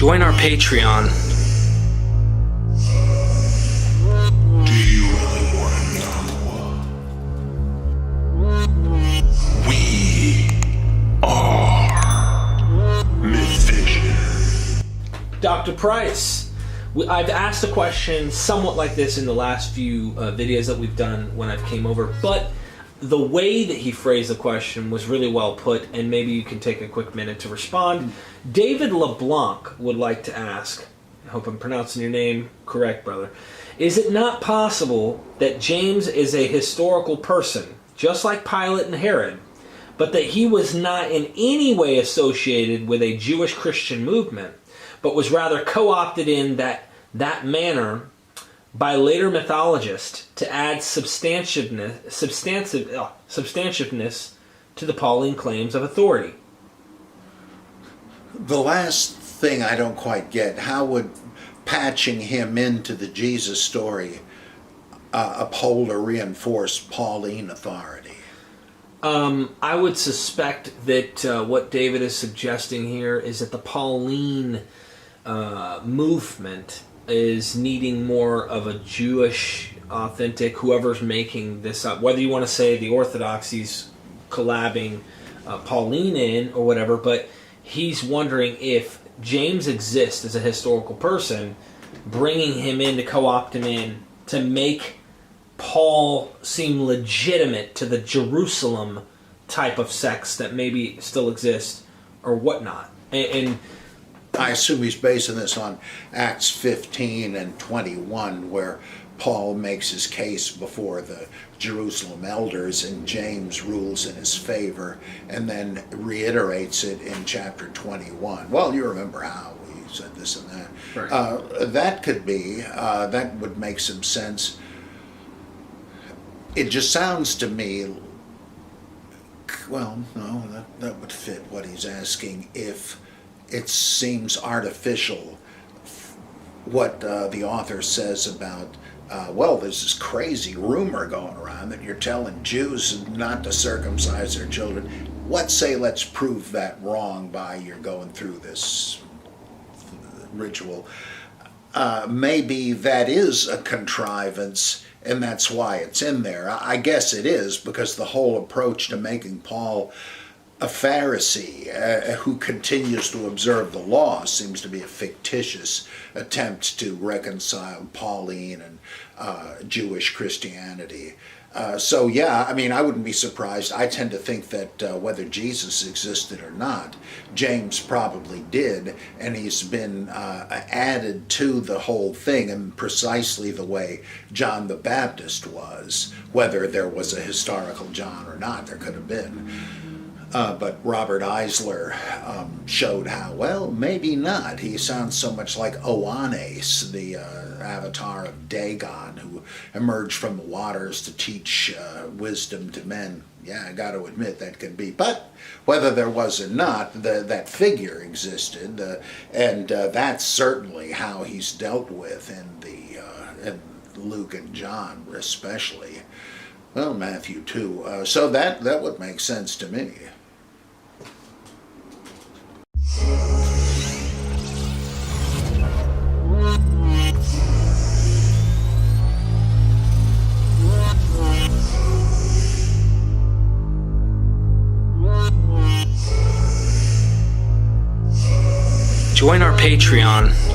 Join our Patreon. Do you really want to know? We are Mythvision. Dr. Price, I've asked a question somewhat like this in the last few videos that we've done when I've came over, but the way that he phrased the question was really well put, and maybe you can take a quick minute to respond. David LeBlanc would like to ask, I hope I'm pronouncing your name correct, brother, is it not possible that James is a historical person, just like Pilate and Herod, but that he was not in any way associated with a Jewish Christian movement, but was rather co-opted in that manner by later mythologists to add substantiveness to the Pauline claims of authority? The last thing I don't quite get, how would patching him into the Jesus story uphold or reinforce Pauline authority? I would suspect that what David is suggesting here is that the Pauline movement is needing more of a Jewish, authentic, whoever's making this up, whether you want to say the Orthodoxies collabing Pauline in or whatever, but he's wondering if James exists as a historical person, bringing him in to co-opt him in to make Paul seem legitimate to the Jerusalem type of sects that maybe still exist or whatnot. And I assume he's basing this on Acts 15 and 21, where Paul makes his case before the Jerusalem elders and James rules in his favor, and then reiterates it in chapter 21. Well, you remember how he said this and that. Right. That could be, that would make some sense. It just sounds to me, well, no, that would fit what he's asking if it seems artificial what the author says about, well, there's this crazy rumor going around that you're telling Jews not to circumcise their children. Let's prove that wrong by you're going through this ritual. Maybe that is a contrivance, and that's why it's in there. I guess it is, because the whole approach to making Paul a Pharisee who continues to observe the law seems to be a fictitious attempt to reconcile Pauline and Jewish Christianity. So yeah, I mean, I wouldn't be surprised. I tend to think that whether Jesus existed or not, James probably did, and he's been added to the whole thing in precisely the way John the Baptist was. Whether there was a historical John or not, there could have been. But Robert Eisler showed how, well, maybe not. He sounds so much like Oannes, the avatar of Dagon, who emerged from the waters to teach wisdom to men. Yeah, I got to admit that could be. But whether there was or not, that figure existed, and that's certainly how he's dealt with in Luke and John especially. Well, Matthew too. So that would make sense to me. join our Patreon.